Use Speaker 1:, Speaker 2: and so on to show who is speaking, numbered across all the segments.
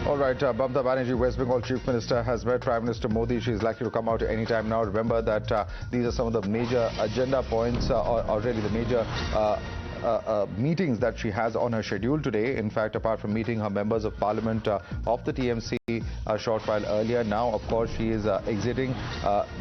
Speaker 1: All right, Mamata Banerjee, West Bengal Chief Minister, has met Prime Minister Modi. She is likely to come out any time now. Remember that these are some of the major agenda points, or really the major meetings that she has on her schedule today. In fact, apart from meeting her members of parliament of the TMC a short while earlier, now of course she is exiting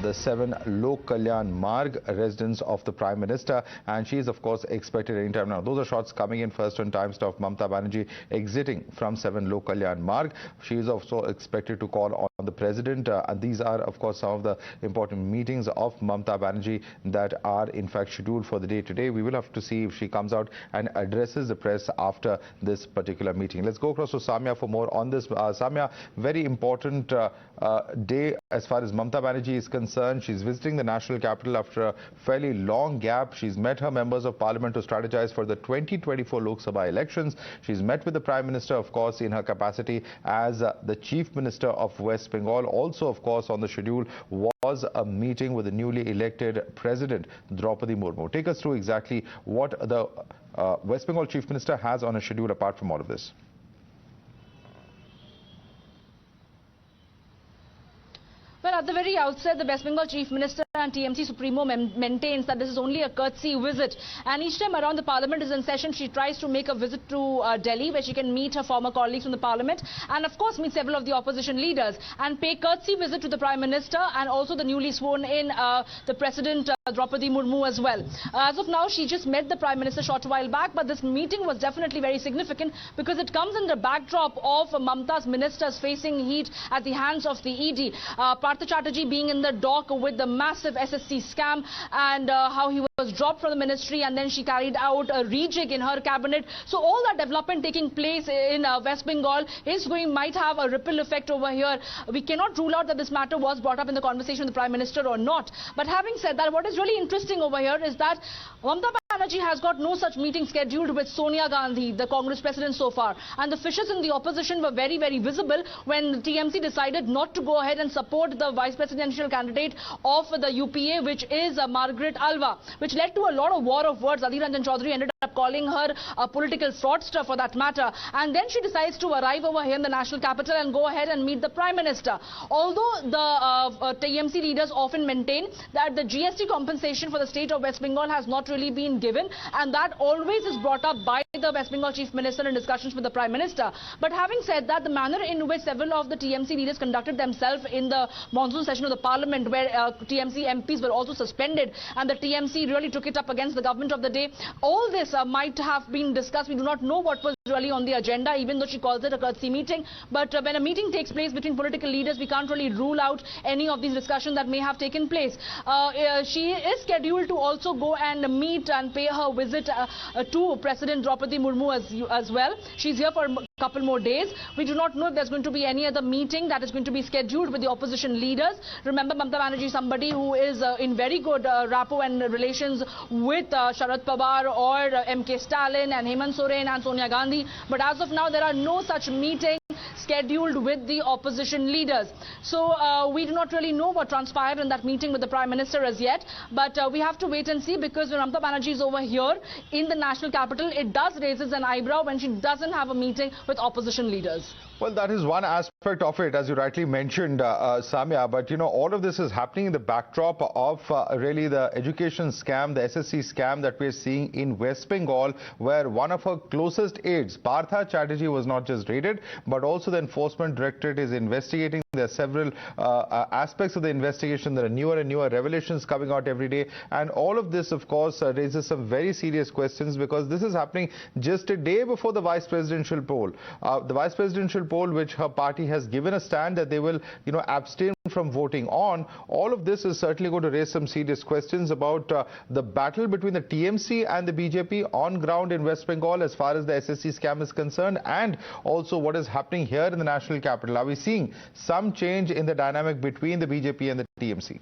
Speaker 1: the 7 Lok Kalyan Marg residence of the Prime Minister, and she is of course expected any time now. Those are shots coming in first on time stuff. Mamata Banerjee exiting from 7 Lok Kalyan Marg. She is also expected to call on the President, and these are of course some of the important meetings of Mamata Banerjee that are in fact scheduled for the day today. We will have to see if she comes out and addresses the press after this particular meeting. Let's go across to Samya for more on this. Samya, very important day as far as Mamata Banerjee is concerned. She's visiting the national capital after a fairly long gap. She's met her members of parliament to strategize for the 2024 Lok Sabha elections. She's met with the Prime Minister, of course, in her capacity as the Chief Minister of West Bengal. Also, of course, on the schedule was a meeting with the newly elected President, Draupadi Murmu. Take us through exactly what the West Bengal Chief Minister has on a schedule apart from all of this.
Speaker 2: Well, at the very outset, the West Bengal Chief Minister and TMC Supremo maintains that this is only a courtesy visit. And each time around the Parliament is in session, she tries to make a visit to Delhi, where she can meet her former colleagues from the Parliament and, of course, meet several of the opposition leaders and pay courtesy visit to the Prime Minister and also the newly sworn in the President Draupadi Murmu as well. As of now, she just met the Prime Minister a short while back, but this meeting was definitely very significant because it comes in the backdrop of Mamata's ministers facing heat at the hands of the ED. Partha Chatterjee being in the dock with the massive SSC scam and how he was dropped from the ministry, and then she carried out a rejig in her cabinet. So all that development taking place in West Bengal might have a ripple effect over here. We cannot rule out that this matter was brought up in the conversation with the Prime Minister or not. But having said that, what is really interesting over here is that Mamata Banerjee has got no such meeting scheduled with Sonia Gandhi, the Congress president, so far. And the fissures in the opposition were very, very visible when the TMC decided not to go ahead and support the vice presidential candidate of the UPA, which is Margaret Alva, which led to a lot of war of words. Adhir Ranjan Chaudhary ended up calling her a political fraudster for that matter. And then she decides to arrive over here in the national capital and go ahead and meet the Prime Minister. Although the TMC leaders often maintain that the GST compensation for the state of West Bengal has not really been given, and that always is brought up by the West Bengal Chief Minister in discussions with the Prime Minister. But having said that, the manner in which several of the TMC leaders conducted themselves in the monsoon session of the Parliament, where TMC MPs were also suspended and the TMC really took it up against the government of the day, all this might have been discussed. We do not know what was really on the agenda, even though she calls it a courtesy meeting. But when a meeting takes place between political leaders, we can't really rule out any of these discussions that may have taken place. She is scheduled to also go and meet and pay her visit to President Draupadi Murmu as well. She's here for a couple more days. We do not know if there's going to be any other meeting that is going to be scheduled with the opposition leaders. Remember, Mamata Banerjee is somebody who is in very good rapport and relations with Sharad Pawar or MK Stalin and Hemant Soren and Sonia Gandhi. But as of now, there are no such meetings scheduled with the opposition leaders. So we do not really know what transpired in that meeting with the Prime Minister as yet. But we have to wait and see, because when Mamata Banerjee is over here in the national capital, it does raises an eyebrow when she doesn't have a meeting with opposition leaders.
Speaker 1: Well, that is one aspect of it, as you rightly mentioned, Samya. But, you know, all of this is happening in the backdrop of really the education scam, the SSC scam that we're seeing in West Bengal, where one of her closest aides, Partha Chatterjee, was not just raided, but also the Enforcement Directorate is investigating. There are several aspects of the investigation. There are newer and newer revelations coming out every day. And all of this, of course, raises some very serious questions, because this is happening just a day before the vice presidential poll. The vice presidential poll, which her party has given a stand that they will, you know, abstain from voting on. All of this is certainly going to raise some serious questions about the battle between the TMC and the BJP on ground in West Bengal as far as the SSC scam is concerned, and also what is happening here in the national capital. Are we seeing some change in the dynamic between the BJP and the TMC?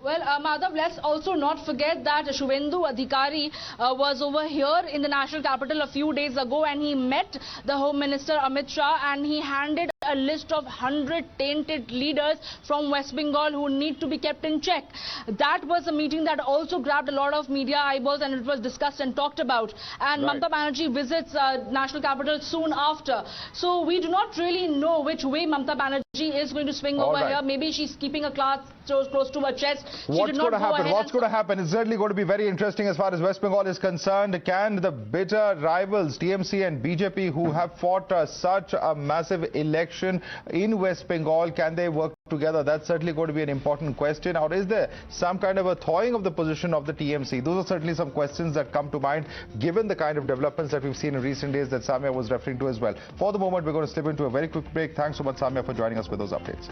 Speaker 2: Well, Madhav, let's also not forget that Shuvendu Adhikari was over here in the national capital a few days ago, and he met the Home Minister Amit Mitra, and he handed a list of 100 tainted leaders from West Bengal who need to be kept in check. That was a meeting that also grabbed a lot of media eyeballs, and it was discussed and talked about. And
Speaker 1: Right.
Speaker 2: Mamata Banerjee visits national capital soon after. So we do not really know which way Mamata Banerjee is going to swing
Speaker 1: All
Speaker 2: over
Speaker 1: right.
Speaker 2: here. Maybe she's keeping a cloth close to her chest.
Speaker 1: What's going to happen? What's going to happen? It's certainly going to be very interesting as far as West Bengal is concerned. Can the bitter rivals TMC and BJP, who have fought such a massive election in West Bengal, can they work together? That's certainly going to be an important question. Or is there some kind of a thawing of the position of the TMC? Those are certainly some questions that come to mind given the kind of developments that we've seen in recent days that Samia was referring to as well. For the moment, we're going to slip into a very quick break. Thanks so much, Samia, for joining us with those updates.